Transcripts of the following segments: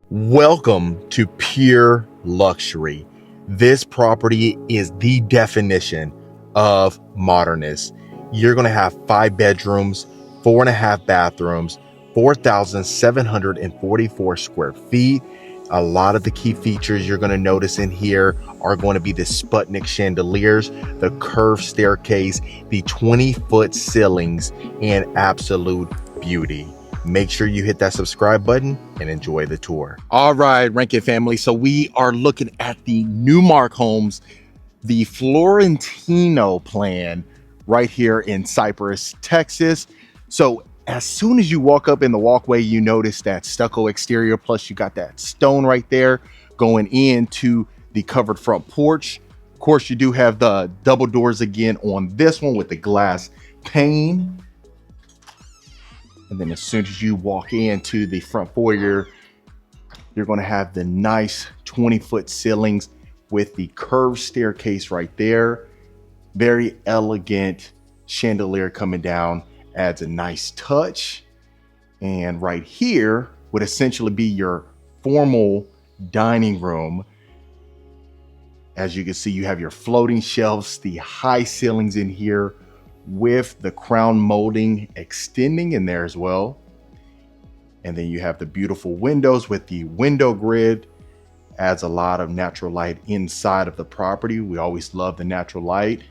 Welcome to Pure Luxury. This property is the definition of modernist. You're going to have 5 bedrooms, 4.5 bathrooms, 4,744 square feet. A lot of the key features you're going to notice in here are going to be the Sputnik chandeliers, the curved staircase, the 20-foot ceilings, and absolute beauty. Make sure you hit that subscribe button and enjoy the tour. All right, Rankin family. So we are looking at the Newmark Homes, the Florentino plan right here in Cypress, Texas. So as soon as you walk up in the walkway, you notice that stucco exterior, plus you got that stone right there going into the covered front porch. Of course, you do have the double doors again on this one with the glass pane. And then as soon as you walk into the front foyer, you're going to have the nice 20-foot ceilings with the curved staircase right there. Very elegant chandelier coming down, adds a nice touch. And right here would essentially be your formal dining room. As you can see, you have your floating shelves, the high ceilings in here, with the crown molding extending in there as well. And then you have the beautiful windows with the window grid, adds a lot of natural light inside of the property. We always love the natural light.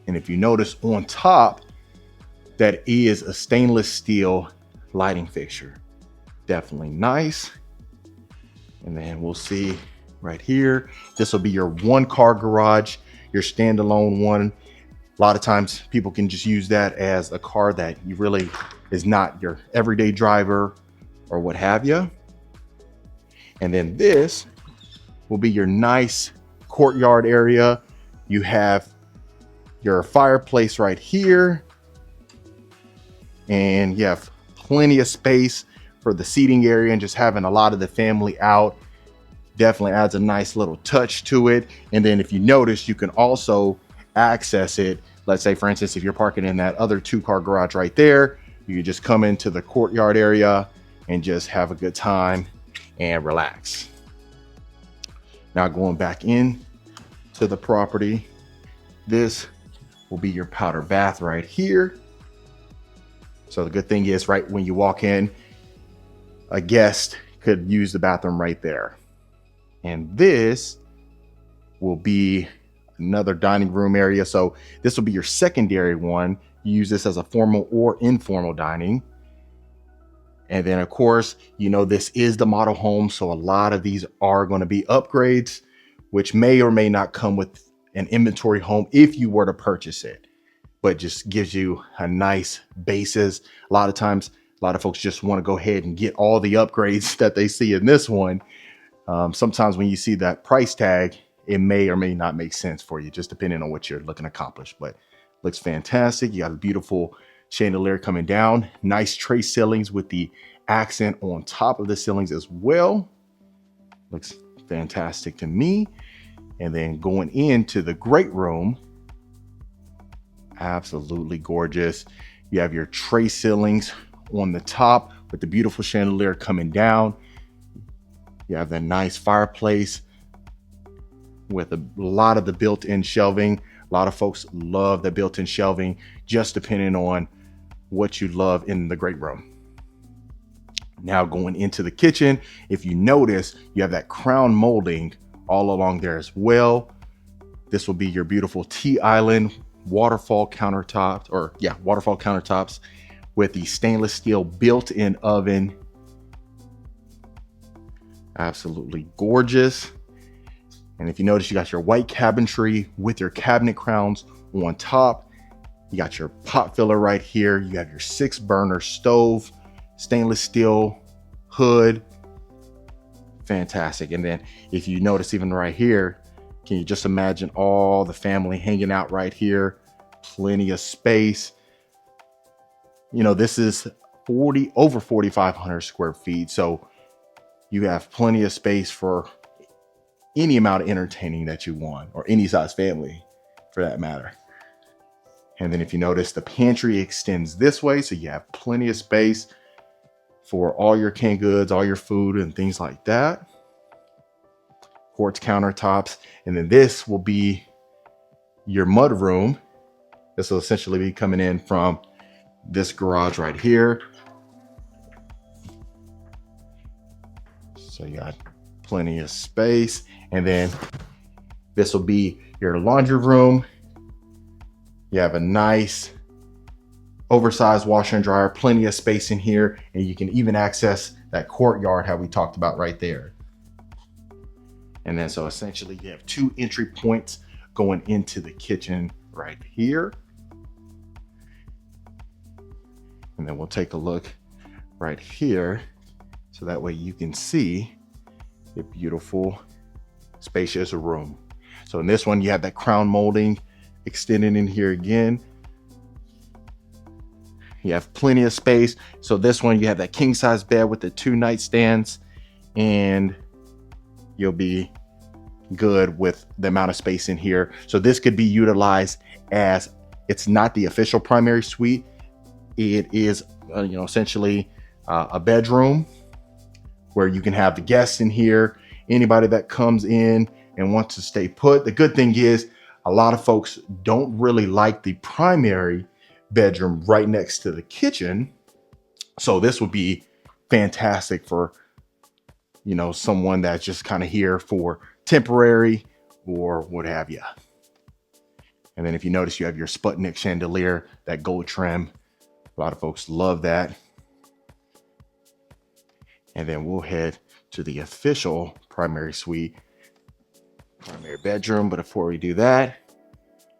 And if you notice on top, that is a stainless steel lighting fixture. Definitely nice. And then we'll see right here, this will be your 1-car garage, your standalone one. A lot of times people can just use that as a car that you really is not your everyday driver or what have you. And then this will be your nice courtyard area. You have your fireplace right here, and you have plenty of space for the seating area, and just having a lot of the family out definitely adds a nice little touch to it. And then if you notice, you can also access it. Let's say, for instance, if you're parking in that other 2-car garage right there, you can just come into the courtyard area and just have a good time and relax. Now going back in to the property, this will be your powder bath right here. So the good thing is, right when you walk in, a guest could use the bathroom right there. And this will be another dining room area. So this will be your secondary one. You use this as a formal or informal dining. And then of course, you know, this is the model home. So a lot of these are going to be upgrades, which may or may not come with an inventory home if you were to purchase it, but just gives you a nice basis. A lot of times, a lot of folks just want to go ahead and get all the upgrades that they see in this one. Sometimes when you see that price tag, it may or may not make sense for you, just depending on what you're looking to accomplish. But looks fantastic. You got a beautiful chandelier coming down, nice tray ceilings with the accent on top of the ceilings as well. Looks fantastic to me. And then going into the great room, absolutely gorgeous. You have your tray ceilings on the top with the beautiful chandelier coming down. You have the nice fireplace with a lot of the built-in shelving. A lot of folks love the built-in shelving, just depending on what you love in the great room. Now going into the kitchen, if you notice, you have that crown molding all along there as well. This will be your beautiful T-island waterfall countertops, waterfall countertops with the stainless steel built-in oven. Absolutely gorgeous. And if you notice, you got your white cabinetry with your cabinet crowns on top. You got your pot filler right here. You have your 6-burner stove, stainless steel hood. Fantastic. And then if you notice, even right here, can you just imagine all the family hanging out right here? Plenty of space. You know, this is over 4,500 square feet. So you have plenty of space for any amount of entertaining that you want, or any size family for that matter. And then if you notice, the pantry extends this way, so you have plenty of space. for all your canned goods, all your food and things like that. Quartz countertops. And then this will be your mud room. This will essentially be coming in from this garage right here. So you got plenty of space. And then this will be your laundry room. You have a nice oversized washer and dryer, plenty of space in here, and you can even access that courtyard how we talked about right there. And then so essentially you have 2 entry points going into the kitchen right here. And then we'll take a look right here so that way you can see the beautiful spacious room. So in this one you have that crown molding extended in here again. You have plenty of space. So this one you have that king size bed with the 2 nightstands, and you'll be good with the amount of space in here. So this could be utilized as, it's not the official primary suite. It is essentially a bedroom where you can have the guests in here, anybody that comes in and wants to stay put. The good thing is a lot of folks don't really like the primary bedroom right next to the kitchen. So this would be fantastic for, someone that's just kind of here for temporary or what have you. And then if you notice, you have your Sputnik chandelier, that gold trim. A lot of folks love that. And then we'll head to the official primary suite, primary bedroom. But before we do that,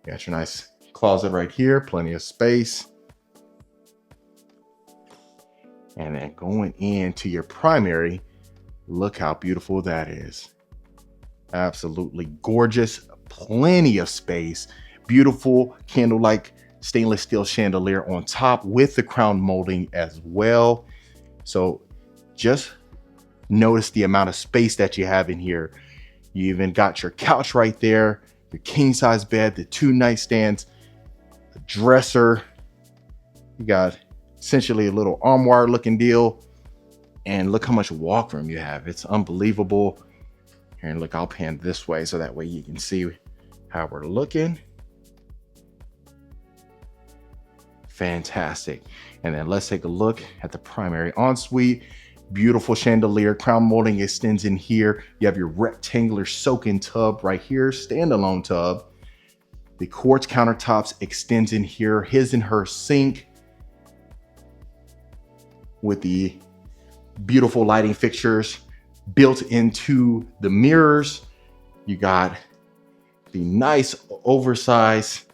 you got your nice closet right here, plenty of space. And then going into your primary, look how beautiful that is. Absolutely gorgeous, plenty of space, beautiful candle-like stainless steel chandelier on top with the crown molding as well. So just notice the amount of space that you have in here. You even got your couch right there, your king size bed, the 2 nightstands, the dresser. You got essentially a little armoire looking deal, and look how much walk room you have. It's unbelievable. Here, and look, I'll pan this way so that way you can see how we're looking. Fantastic. And then let's take a look at the primary ensuite. Beautiful chandelier, crown molding extends in here. You have your rectangular soak-in tub right here, standalone tub. The quartz countertops extends in here, his and her sink with the beautiful lighting fixtures built into the mirrors. You got the nice oversized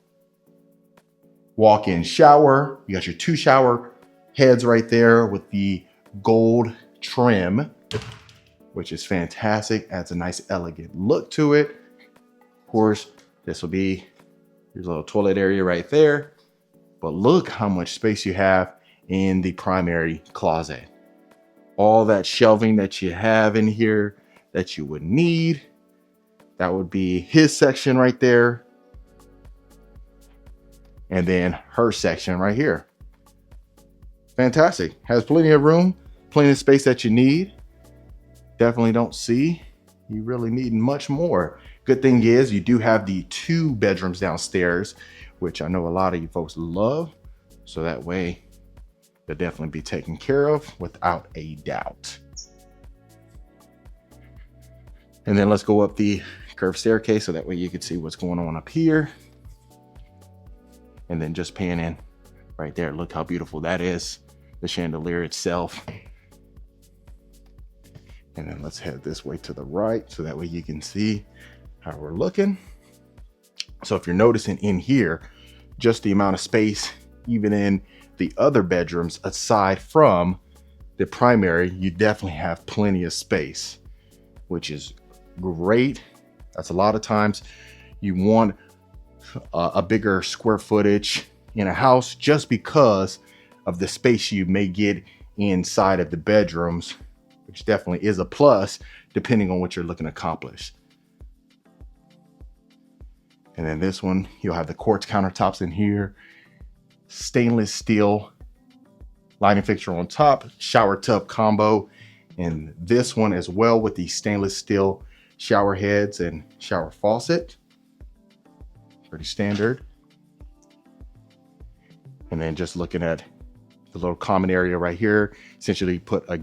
walk-in shower. You got your 2 shower heads right there with the gold trim, which is fantastic. Adds a nice elegant look to it. Of course, this will be your little toilet area right there. But look how much space you have in the primary closet. All that shelving that you have in here that you would need. That would be his section right there. And then her section right here. Fantastic. Has plenty of room, plenty of space that you need. Definitely don't see you really needing much more. Good thing is you do have the 2 bedrooms downstairs, which I know a lot of you folks love. So that way they'll definitely be taken care of without a doubt. And then let's go up the curved staircase so that way you can see what's going on up here. And then just pan in right there. Look how beautiful that is. The chandelier itself. And then let's head this way to the right so that way you can see how we're looking. So if you're noticing in here, just the amount of space, even in the other bedrooms aside from the primary, you definitely have plenty of space, which is great. That's a lot of times you want a bigger square footage in a house just because of the space you may get inside of the bedrooms, which definitely is a plus depending on what you're looking to accomplish. And then this one, you'll have the quartz countertops in here, stainless steel lighting fixture on top, shower tub combo, and this one as well with the stainless steel shower heads and shower faucet. Pretty standard. And then just looking at the little common area right here, essentially put a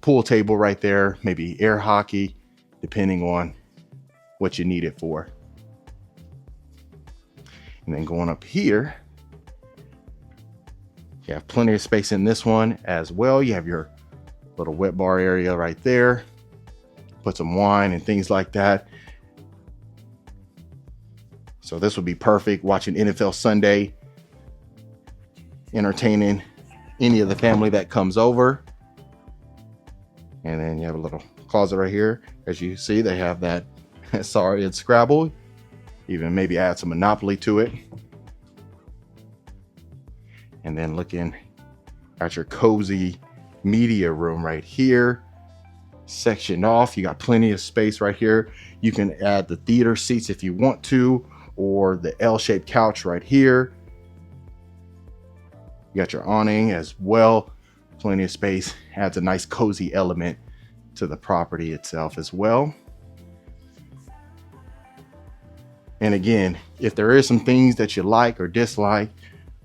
pool table right there, maybe air hockey, depending on what you need it for. And then going up here, you have plenty of space in this one as well. You have your little wet bar area right there. Put some wine and things like that. So this would be perfect watching NFL Sunday, entertaining any of the family that comes over. And then you have a little closet right here. As you see, they have that sorry it's Scrabble. Even maybe add some Monopoly to it. And then looking at your cozy media room right here, sectioned off. You got plenty of space right here. You can add the theater seats if you want to, or the L-shaped couch right here. You got your awning as well. Plenty of space. Adds a nice cozy element to the property itself as well. And again, if there is some things that you like or dislike,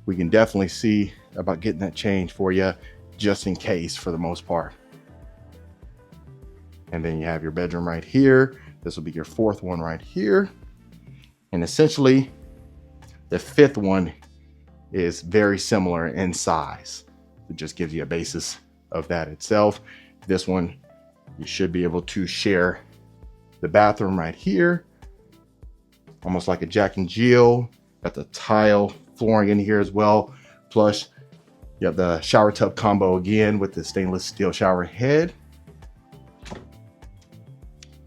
we can definitely see about getting that changed for you, just in case, for the most part. And then you have your bedroom right here. This will be your fourth one right here. And essentially, the fifth one is very similar in size. It just gives you a basis of that itself. This one, you should be able to share the bathroom right here, almost like a Jack and Jill. Got the tile flooring in here as well. Plus, you have the shower tub combo again with the stainless steel shower head.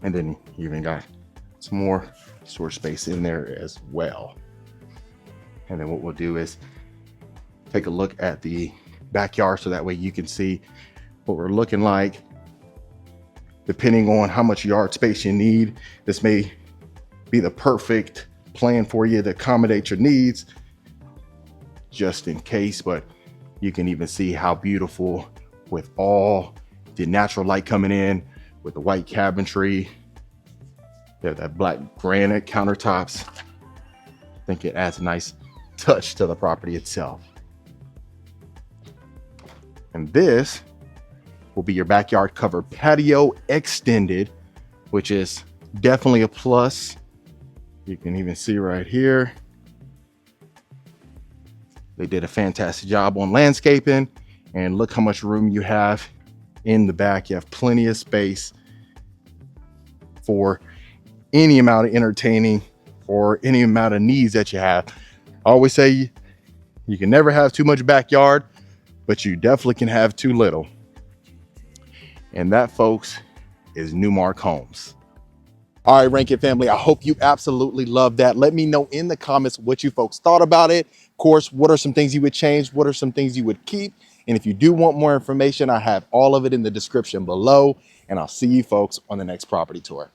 And then you even got some more storage space in there as well. And then what we'll do is take a look at the backyard so that way you can see what we're looking like. Depending on how much yard space you need, this may be the perfect plan for you to accommodate your needs, just in case. But you can even see how beautiful with all the natural light coming in with the white cabinetry. You have that black granite countertops. I think it adds a nice touch to the property itself. And this will be your backyard covered patio extended, which is definitely a plus. You can even see right here, they did a fantastic job on landscaping, and look how much room you have in the back. You have plenty of space for any amount of entertaining or any amount of needs that you have. I always say you can never have too much backyard, but you definitely can have too little. And that, folks, is Newmark Homes. All right, Rankin family, I hope you absolutely love that. Let me know in the comments what you folks thought about it. Of course, what are some things you would change? What are some things you would keep? And if you do want more information, I have all of it in the description below. And I'll see you folks on the next property tour.